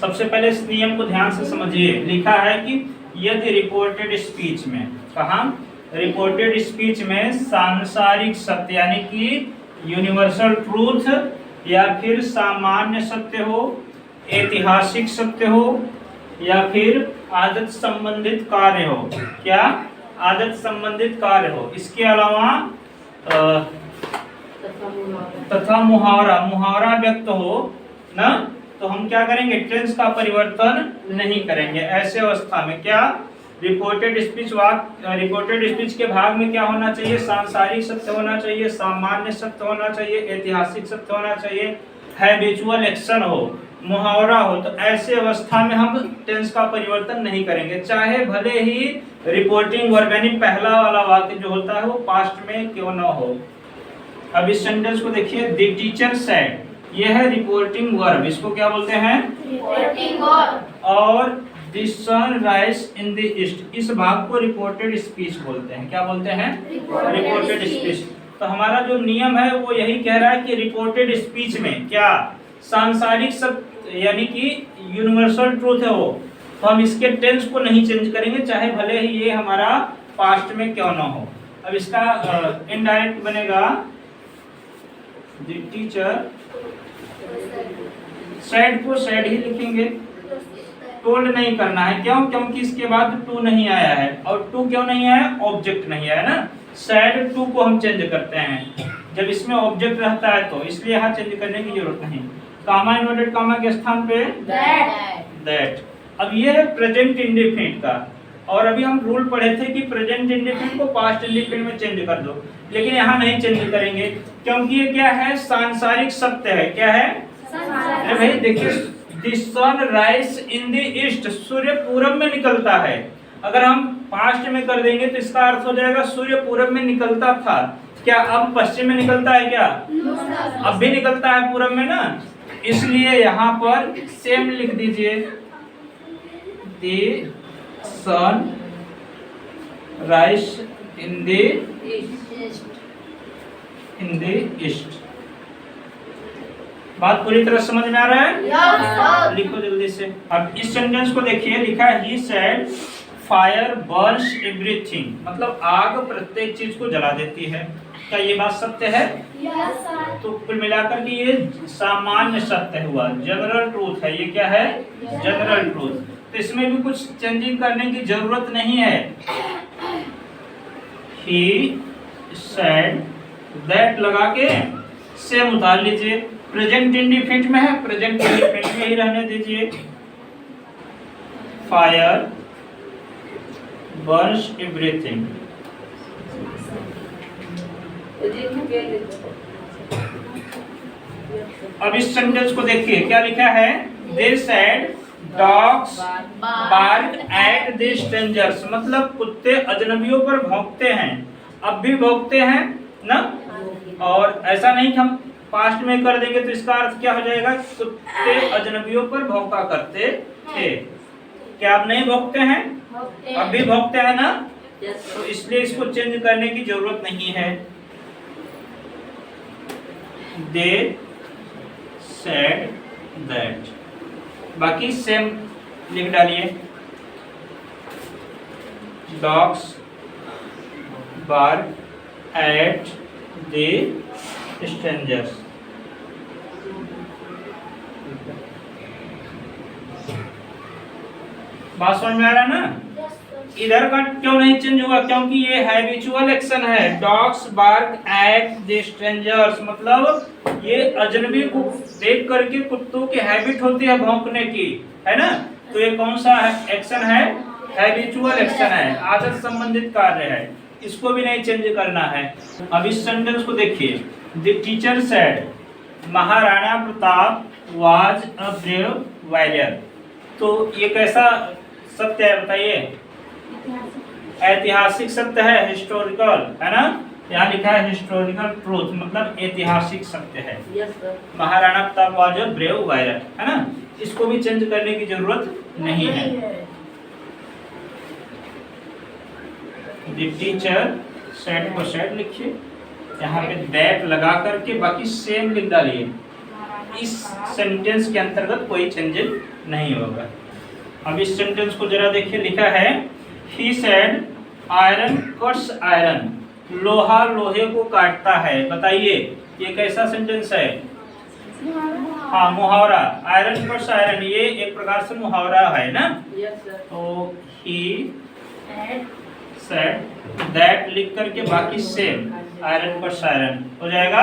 सबसे पहले इस नियम को ध्यान से समझिए। लिखा है कि यदि रिपोर्टेड स्पीच में, कहा रिपोर्टेड स्पीच में सांसारिक सत्य यानी कि यूनिवर्सल ट्रूथ या फिर सामान्य सत्य हो, ऐतिहासिक सत्य हो या फिर आदत संबंधित कार्य हो, क्या आदत संबंधित कार्य हो, इसके अलावा तथा मुहावरा व्यक्त हो ना, तो हम क्या करेंगे, टेंस का परिवर्तन नहीं करेंगे। ऐसे अवस्था में क्या रिपोर्टेड स्पीच के भाग में क्या होना चाहिए, सांसारिक सत्य होना चाहिए, सामान्य सत्य होना चाहिए, ऐतिहासिक सत्य होना चाहिए, हैबिचुअल एक्शन हो, मुहावरा हो। तो ऐसे अवस्था में हम टेंस का परिवर्तन नहीं करेंगे, चाहे भले ही रिपोर्टिंग वर्ब यानी पहला वाला वाक्य जो होता है वो पास्ट में क्यों न हो। अब इस सेंटेंस को देखिए, द टीचर सेड, यह है रिपोर्टिंग वर्ब, इसको क्या बोलते हैं, रिपोर्टिंग वर्ब। और the sun rise in the east, इस भाग को रिपोर्टेड स्पीच बोलते हैं, क्या बोलते हैं, रिपोर्टेड स्पीच। तो हमारा जो नियम है वो यही कह रहा है कि रिपोर्टेड स्पीच में क्या सांसारिक सत्य यानी कि यूनिवर्सल ट्रूथ है वो, तो हम इसके टेंस को नहीं चेंज करेंगे, चाहे भले ही ये हमारा पास्ट में क्यों ना हो। अब इसका इनडायरेक्ट बनेगा, द टीचर सेड को सेड ही लिखेंगे, टोल्ड नहीं करना है, क्यों, क्योंकि इसके बाद टू नहीं आया है, और टू क्यों नहीं आया, ऑब्जेक्ट नहीं आया ना, सेड टू को हम चेंज करते हैं जब इसमें ऑब्जेक्ट रहता है, तो इसलिए यहाँ चेंज करने की जरूरत नहीं। कामा इन्वर्टेड कामा के स्थान पे दैट। अब ये है प्रेजेंट इंडेफिनिट का, और अभी हम रूल पढ़े थे कि प्रेजेंट इंडेफिनिट को पास्ट इंडेफिनिट में चेंज कर दो, लेकिन यहाँ नहीं चेंज करेंगे क्योंकि ये क्या है, सांसारिक सत्य है। क्या है, अरे भाई देखिए, the sun rise in the east, सूर्य पूरब में निकलता है। अगर हम पास्ट में कर देंगे तो इसका अर्थ हो जाएगा सूर्य पूरब में निकलता था, क्या अब पश्चिम में निकलता है, क्या अब भी निकलता है पूरब में ना, इसलिए यहाँ पर सेम लिख दीजिए, the sun rise in the east. बात पूरी तरह समझ में आ रहा है? yes, लिखो जल्दी से। अब इस सेंटेंस को देखिए, लिखा है he said fire burns everything, मतलब आग प्रत्येक चीज को जला देती है। क्या ये बात सत्य है? yes, तो कुल मिलाकर के ये सामान्य सत्य हुआ, जनरल ट्रूथ है। ये क्या है? General truth. तो इसमें भी कुछ चेंजिंग करने की जरूरत नहीं है। ही सेड दैट लगा के सेम उतार लीजिए। प्रेजेंट इंडिफिनिट में है, प्रेजेंट इंडिफिनिट में ही रहने दीजिए। Fire burns everything. अब इस सेंटेंस को देखिए, क्या लिखा है, they said dogs bark at the strangers, मतलब कुत्ते अजनबियों पर भौंकते हैं, अब भी भौंकते हैं ना। और ऐसा नहीं कि हम पास्ट में कर देंगे तो इसका अर्थ क्या हो जाएगा, कुत्ते अजनबियों पर भौंका करते थे। क्या आप नहीं भौंकते हैं? अब भी भौंकते हैं ना, तो इसलिए इसको चेंज करने की जरूरत नहीं है। दे सेड दैट, बाकी सेम लिख डालिए। Dogs bark at the strangers. बात समझ में आ रहा है ना? इधर का क्यों नहीं चेंज हुआ, क्योंकि ये हैबिचुअल एक्शन है। Dogs bark at the strangers, मतलब ये अजनबी को देख करके कुत्तों की हैबिट होती है भौंकने की, है ना। तो ये कौन सा एक्शन है? हैबिचुअल एक्शन है, आदत संबंधित कार्य है, इसको भी नहीं चेंज करना है। अब इस सेंटेंस को देखिए, the teacher said Maharana Pratap was a brave warrior. तो ये कैसा सत्य है बताइए? ऐतिहासिक सत्य है, हिस्टोरिकल, है ना। यहाँ लिखा है हिस्टोरिकल ट्रूथ, मतलब ऐतिहासिक सत्य है। Maharana Pratap was a brave warrior, है ना। इसको भी चेंज करने की जरूरत नहीं है। द टीचर सेड को सेड लिखिए, यहाँ पे दैट लगा करके बाकी सेम लिख डालिए। इस सेंटेंस के अंतर्गत कोई चेंजेस नहीं होगा। अब इस सेंटेंस को जरा देखिए, लिखा है he said iron cuts iron, लोहा लोहे को काटता है। बताइए ये कैसा सेंटेंस है? हाँ, मुहावरा। आयरन कट्स आयरन ये एक प्रकार से मुहावरा है ना। तो ही सेड दैट लिख करके बाकी सेम आयरन कट्स आयरन हो जाएगा।